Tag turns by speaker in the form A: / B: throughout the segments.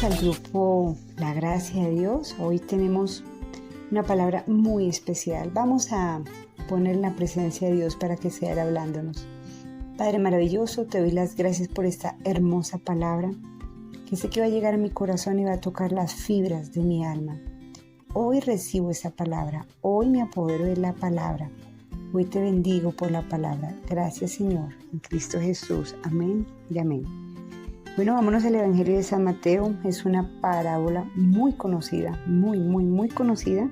A: Al grupo La Gracia de Dios. Hoy tenemos una palabra muy especial. Vamos a poner en la presencia de Dios para que sea Él hablándonos. Padre maravilloso, te doy las gracias por esta hermosa palabra que sé que va a llegar a mi corazón y va a tocar las fibras de mi alma. Hoy recibo esa palabra, hoy me apodero de la palabra, hoy te bendigo por la palabra. Gracias, Señor, en Cristo Jesús. Amén y amén. Bueno, vámonos al Evangelio de San Mateo. Es una parábola muy conocida, muy conocida.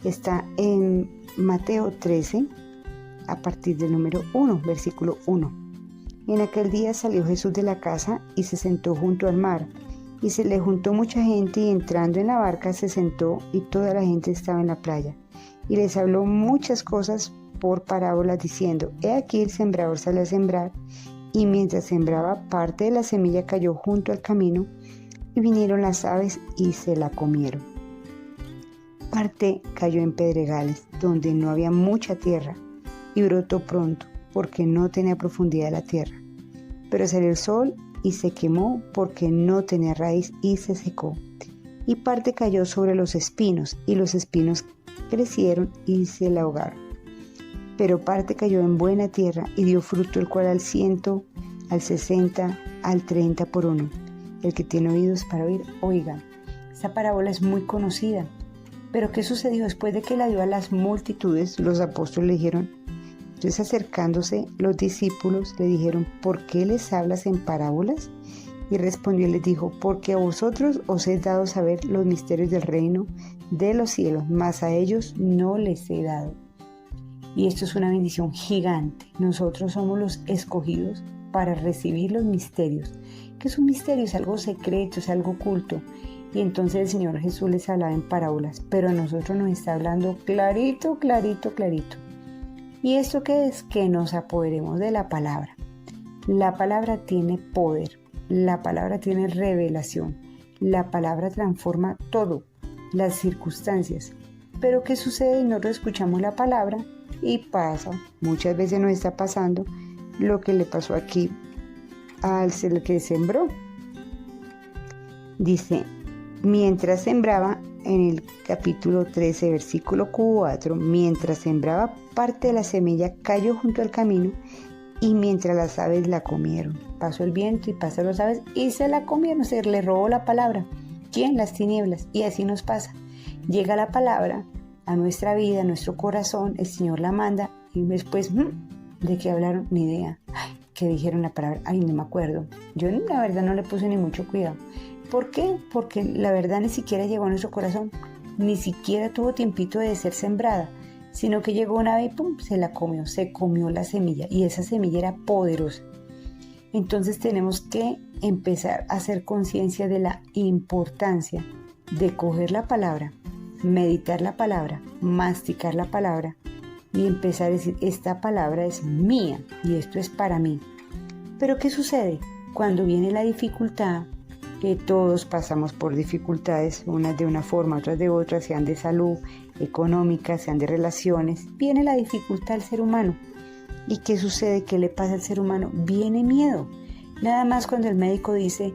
A: Está en Mateo 13, a partir del número 1, versículo 1. En aquel día salió Jesús de la casa y se sentó junto al mar. Y se le juntó mucha gente y entrando en la barca se sentó y toda la gente estaba en la playa. Y les habló muchas cosas por parábolas diciendo: He aquí el sembrador sale a sembrar. Y mientras sembraba, parte de la semilla cayó junto al camino, y vinieron las aves y se la comieron. Parte cayó en pedregales, donde no había mucha tierra, y brotó pronto, porque no tenía profundidad la tierra. Pero salió el sol y se quemó, porque no tenía raíz, y se secó. Y parte cayó sobre los espinos, y los espinos crecieron y se la ahogaron. Pero parte cayó en buena tierra y dio fruto, el cual al 100, al 60, al 30 por uno. El que tiene oídos para oír, oiga. Esta parábola es muy conocida. Pero ¿qué sucedió después de que la dio a las multitudes? Los apóstoles le dijeron, entonces acercándose los discípulos le dijeron: ¿por qué les hablas en parábolas? Y respondió y les dijo: porque a vosotros os he dado saber los misterios del reino de los cielos, mas a ellos no les he dado. Y esto es una bendición gigante. Nosotros somos los escogidos para recibir los misterios. ¿Qué es un misterio? Es algo secreto, es algo oculto. Y entonces el Señor Jesús les hablaba en parábolas, pero a nosotros nos está hablando clarito. ¿Y esto qué es? Que nos apoderemos de la palabra. La palabra tiene poder, la palabra tiene revelación, la palabra transforma todo, las circunstancias. Pero ¿qué sucede? Nosotros escuchamos la palabra y pasa, muchas veces nos está pasando lo que le pasó aquí al que sembró. Dice, mientras sembraba, en el capítulo 13, versículo 4, mientras sembraba, parte de la semilla cayó junto al camino, y mientras las aves la comieron. Pasó el viento y pasaron las aves y se la comieron, se le robó la palabra. ¿Quién? Las tinieblas. Y así nos pasa. Llega la palabra a nuestra vida, a nuestro corazón, el Señor la manda y después, ¿de qué hablaron? Ni idea. ¿Qué dijeron la palabra? No me acuerdo. Yo la verdad no le puse ni mucho cuidado. ¿Por qué? Porque la verdad ni siquiera llegó a nuestro corazón, ni siquiera tuvo tiempito de ser sembrada, sino que llegó una vez y ¡pum!, se la comió, se comió la semilla, y esa semilla era poderosa. Entonces tenemos que empezar a hacer conciencia de la importancia de coger la palabra, meditar la palabra, masticar la palabra y empezar a decir: esta palabra es mía y esto es para mí. Pero ¿qué sucede? Cuando viene la dificultad, que todos pasamos por dificultades, unas de una forma, otras de otra, sean de salud, económicas, sean de relaciones, viene la dificultad al ser humano. ¿Y qué sucede? ¿Qué le pasa al ser humano? Viene miedo. Nada más cuando el médico dice: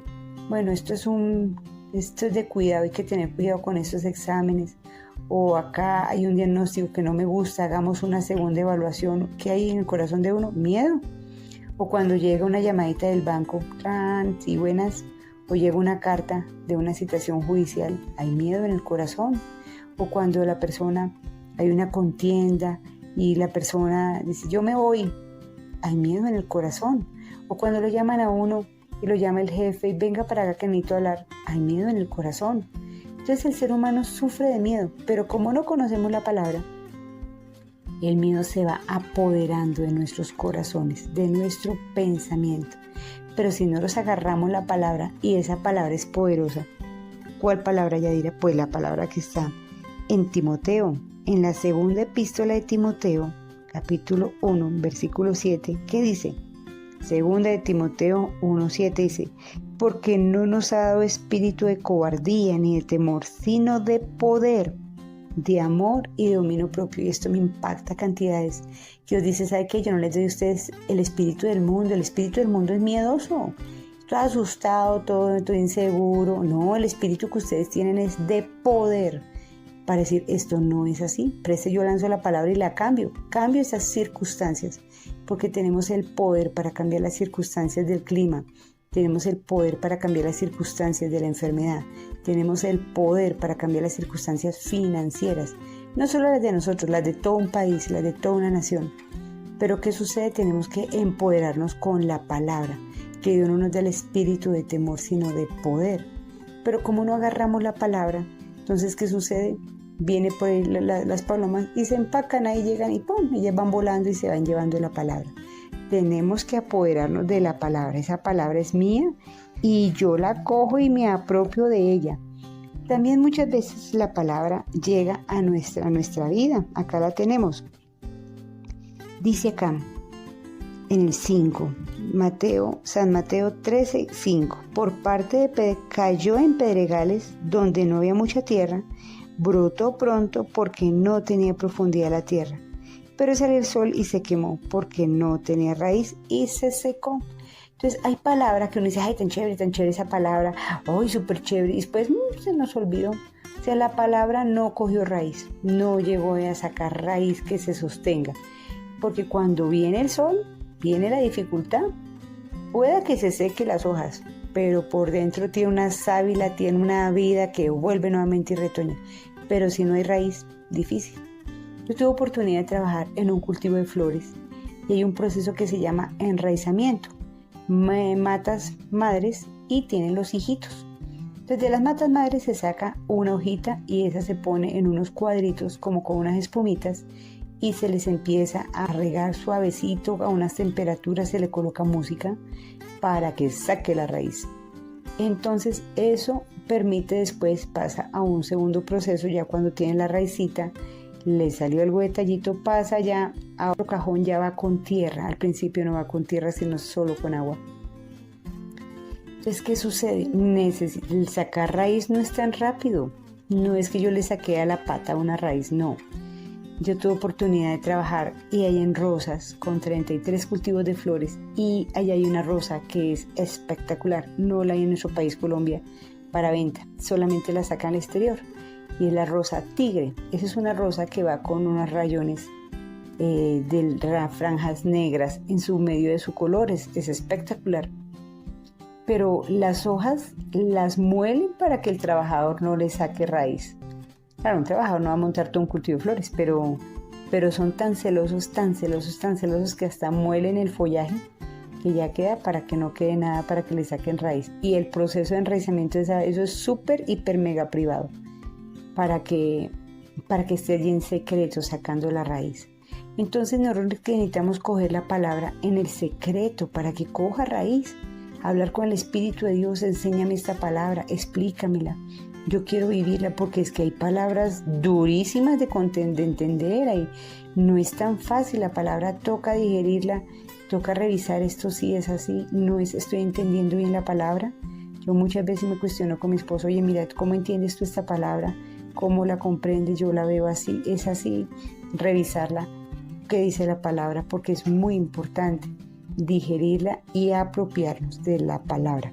A: bueno, esto es de cuidado, hay que tener cuidado con estos exámenes, o acá hay un diagnóstico que no me gusta, hagamos una segunda evaluación. ¿Qué hay en el corazón de uno? Miedo. O cuando llega una llamadita del banco, sí, buenas, o llega una carta de una citación judicial, hay miedo en el corazón. O cuando hay una contienda y la persona dice: yo me voy, hay miedo en el corazón. O cuando lo llaman a uno y lo llama el jefe y venga para acá que necesito hablar, hay miedo en el corazón. Entonces el ser humano sufre de miedo, pero como no conocemos la palabra, el miedo se va apoderando de nuestros corazones, de nuestro pensamiento. Pero si no nos agarramos la palabra, y esa palabra es poderosa, ¿cuál palabra, Yadira? Pues la palabra que está en Timoteo, en la segunda epístola de Timoteo, capítulo 1, versículo 7, que dice: Segunda de Timoteo 1:7 dice, porque no nos ha dado espíritu de cobardía ni de temor, sino de poder, de amor y de dominio propio. Y esto me impacta cantidades. Dios dice, ¿sabe qué? Yo no les doy a ustedes el espíritu del mundo. El espíritu del mundo es miedoso, todo asustado, todo inseguro. No, el espíritu que ustedes tienen es de poder, para decir, esto no es así. Preste, yo lanzo la palabra y la cambio esas circunstancias, porque tenemos el poder para cambiar las circunstancias del clima, tenemos el poder para cambiar las circunstancias de la enfermedad, tenemos el poder para cambiar las circunstancias financieras, no solo las de nosotros, las de todo un país, las de toda una nación. Pero ¿qué sucede? Tenemos que empoderarnos con la palabra, que Dios no nos da el espíritu de temor, sino de poder. Pero como no agarramos la palabra, entonces ¿qué sucede? Viene por ahí las palomas y se empacan ahí, llegan y ¡pum! Ellas van volando y se van llevando la palabra. Tenemos que apoderarnos de la palabra. Esa palabra es mía y yo la cojo y me apropio de ella. También muchas veces la palabra llega a nuestra vida. Acá la tenemos. Dice acá en el 5, San Mateo 13:5, por parte de cayó en pedregales donde no había mucha tierra, brotó pronto porque no tenía profundidad la tierra, pero salió el sol y se quemó porque no tenía raíz y se secó. Entonces hay palabras que uno dice, ay, tan chévere esa palabra, ay, súper chévere, y después se nos olvidó. O sea, la palabra no cogió raíz, no llegó a sacar raíz que se sostenga, porque cuando viene el sol, viene la dificultad. Pueda que se seque las hojas, pero por dentro tiene una sábila, tiene una vida que vuelve nuevamente y retoña. Pero si no hay raíz, difícil. Yo tuve oportunidad de trabajar en un cultivo de flores y hay un proceso que se llama enraizamiento. Matas madres y tienen los hijitos. Entonces de las matas madres se saca una hojita y esa se pone en unos cuadritos como con unas espumitas y se les empieza a regar suavecito a unas temperaturas, se le coloca música para que saque la raíz. Entonces eso permite después, pasa a un segundo proceso, ya cuando tiene la raicita, le salió algo de tallito, pasa ya a otro cajón, ya va con tierra. Al principio no va con tierra, sino solo con agua. Entonces, ¿qué sucede? El sacar raíz no es tan rápido. No es que yo le saqué a la pata una raíz, no. Yo tuve oportunidad de trabajar y hay en Rosas con 33 cultivos de flores y allá hay una rosa que es espectacular. No la hay en nuestro país, Colombia, para venta. Solamente la sacan al exterior. Y es la rosa tigre. Esa es una rosa que va con unos rayones de franjas negras en su medio de sus colores. Es espectacular. Pero las hojas las muelen para que el trabajador no le saque raíz. Claro, un trabajador no va a montar todo un cultivo de flores, pero son tan celosos que hasta muelen el follaje que ya queda para que no quede nada, para que le saquen raíz. Y el proceso de enraizamiento, eso es súper, hiper, mega privado, para que esté allí en secreto sacando la raíz. Entonces nosotros necesitamos coger la palabra en el secreto para que coja raíz. Hablar con el Espíritu de Dios, enséñame esta palabra, explícamela. Yo quiero vivirla porque es que hay palabras durísimas de entender, ahí no es tan fácil, la palabra toca digerirla, toca revisar esto si es así, estoy entendiendo bien la palabra. Yo muchas veces me cuestiono con mi esposo, oye, mira, ¿cómo entiendes tú esta palabra? ¿Cómo la comprendes? Yo la veo así, es así, revisarla, qué dice la palabra, porque es muy importante digerirla y apropiarnos de la palabra.